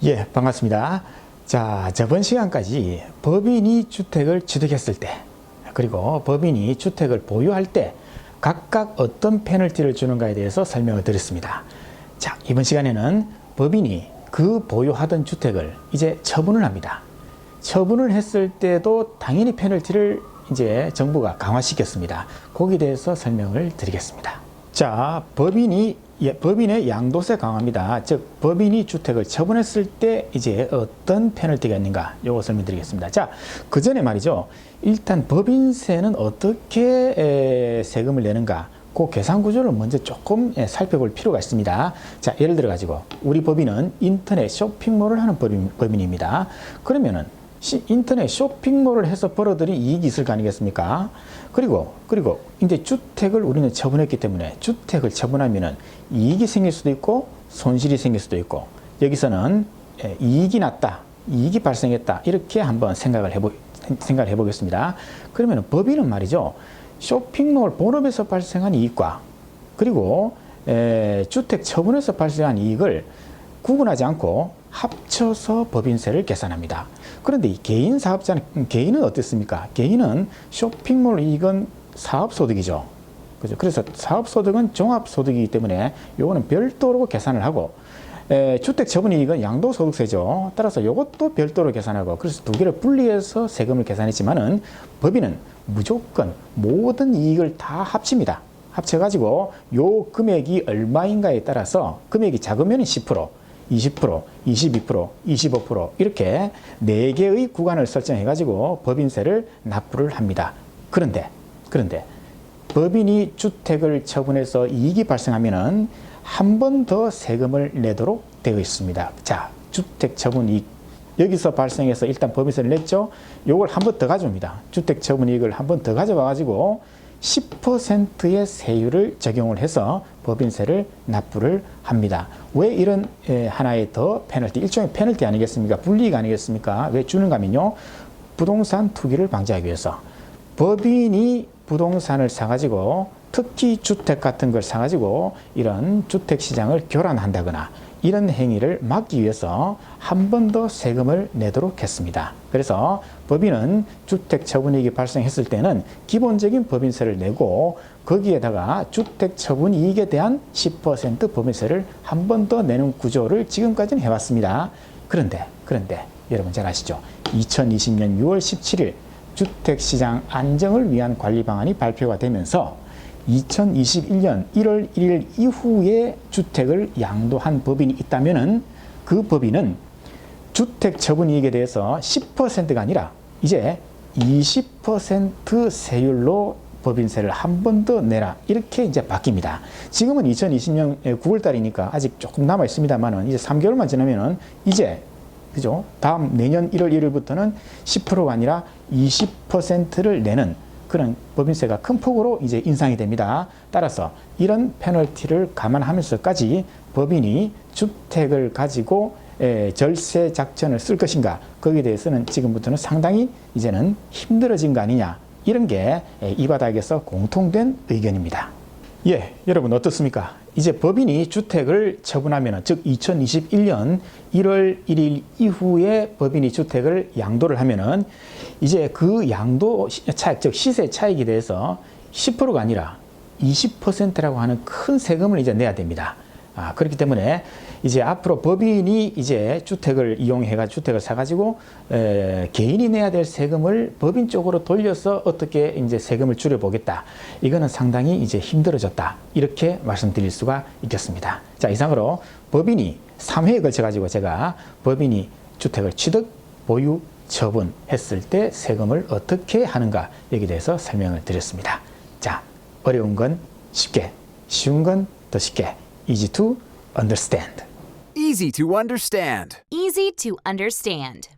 예, 반갑습니다. 자, 저번 시간까지 법인이 주택을 취득했을 때, 그리고 법인이 주택을 보유할 때 각각 어떤 페널티를 주는가에 대해서 설명을 드렸습니다. 자, 이번 시간에는 법인이 그 보유하던 주택을 이제 처분을 합니다. 처분을 했을 때도 당연히 페널티를 이제 정부가 강화시켰습니다. 거기에 대해서 설명을 드리겠습니다. 자, 법인의 양도세 강화입니다. 즉, 법인이 주택을 처분했을 때 이제 어떤 페널티가 있는가, 요거 설명드리겠습니다. 자, 그 전에 말이죠. 일단 법인세는 어떻게 세금을 내는가, 그 계산 구조를 먼저 조금 살펴볼 필요가 있습니다. 자, 예를 들어 가지고 우리 법인은 인터넷 쇼핑몰을 하는 법인입니다. 그러면은 인터넷 쇼핑몰을 해서 벌어들인 이익이 있을 거 아니겠습니까? 그리고 이제 주택을 우리는 처분했기 때문에 주택을 처분하면은 이익이 생길 수도 있고 손실이 생길 수도 있고, 여기서는 이익이 났다, 이익이 발생했다, 이렇게 한번 생각을 해보겠습니다. 그러면 법인은 말이죠, 쇼핑몰 본업에서 발생한 이익과 그리고 주택 처분에서 발생한 이익을 구분하지 않고 합쳐서 법인세를 계산합니다. 그런데 이 개인 사업자는, 개인은 어떻습니까? 개인은 쇼핑몰 이익은 사업소득이죠. 그죠? 그래서 사업소득은 종합소득이기 때문에 요거는 별도로 계산을 하고, 주택 처분 이익은 양도소득세죠. 따라서 이것도 별도로 계산하고, 그래서 두 개를 분리해서 세금을 계산했지만은 법인은 무조건 모든 이익을 다 합칩니다. 합쳐가지고 요 금액이 얼마인가에 따라서 금액이 작으면 10%, 20%, 22%, 25% 이렇게 4개의 구간을 설정해가지고 법인세를 납부를 합니다. 그런데 법인이 주택을 처분해서 이익이 발생하면은 한 번 더 세금을 내도록 되어 있습니다. 자, 주택 처분 이익. 여기서 발생해서 일단 법인세를 냈죠. 요걸 한 번 더 가져옵니다. 주택 처분 이익을 한 번 더 가져와 가지고 10%의 세율을 적용을 해서 법인세를 납부를 합니다. 왜 이런 하나의 더 페널티, 일종의 페널티 아니겠습니까? 불이익 아니겠습니까? 왜 주는가 하면요, 부동산 투기를 방지하기 위해서 법인이 부동산을 사가지고, 특히 주택 같은 걸 사가지고 이런 주택 시장을 교란한다거나 이런 행위를 막기 위해서 한 번 더 세금을 내도록 했습니다. 그래서 법인은 주택 처분이익이 발생했을 때는 기본적인 법인세를 내고, 거기에다가 주택 처분 이익에 대한 10% 법인세를 한 번 더 내는 구조를 지금까지는 해왔습니다. 그런데 여러분 잘 아시죠? 2020년 6월 17일 주택시장 안정을 위한 관리 방안이 발표가 되면서 2021년 1월 1일 이후에 주택을 양도한 법인이 있다면은 그 법인은 주택 처분 이익에 대해서 10%가 아니라 이제 20% 세율로 법인세를 한 번 더 내라, 이렇게 이제 바뀝니다. 지금은 2020년 9월 달이니까 아직 조금 남아 있습니다만은 이제 3개월만 지나면은 이제, 그죠? 다음 내년 1월 1일부터는 10%가 아니라 20%를 내는 그런 법인세가 큰 폭으로 이제 인상이 됩니다. 따라서 이런 페널티를 감안하면서까지 법인이 주택을 가지고 절세 작전을 쓸 것인가, 거기에 대해서는 지금부터는 상당히 이제는 힘들어진 거 아니냐, 이런 게 이 바닥에서 공통된 의견입니다. 예, 여러분 어떻습니까? 이제 법인이 주택을 처분하면, 즉 2021년 1월 1일 이후에 법인이 주택을 양도를 하면은 이제 그 양도 차익, 즉 시세 차익에 대해서 10%가 아니라 20%라고 하는 큰 세금을 이제 내야 됩니다. 그렇기 때문에 이제 앞으로 법인이 이제 주택을 이용해가 주택을 사가지고 개인이 내야 될 세금을 법인 쪽으로 돌려서 어떻게 이제 세금을 줄여보겠다, 이거는 상당히 이제 힘들어졌다, 이렇게 말씀드릴 수가 있겠습니다. 자, 이상으로 법인이 3회에 걸쳐 가지고 제가 법인이 주택을 취득, 보유, 처분했을 때 세금을 어떻게 하는가, 여기에 대해서 설명을 드렸습니다. 자, 어려운 건 쉽게, 쉬운 건 더 쉽게. Easy to understand. Easy to understand. Easy to understand.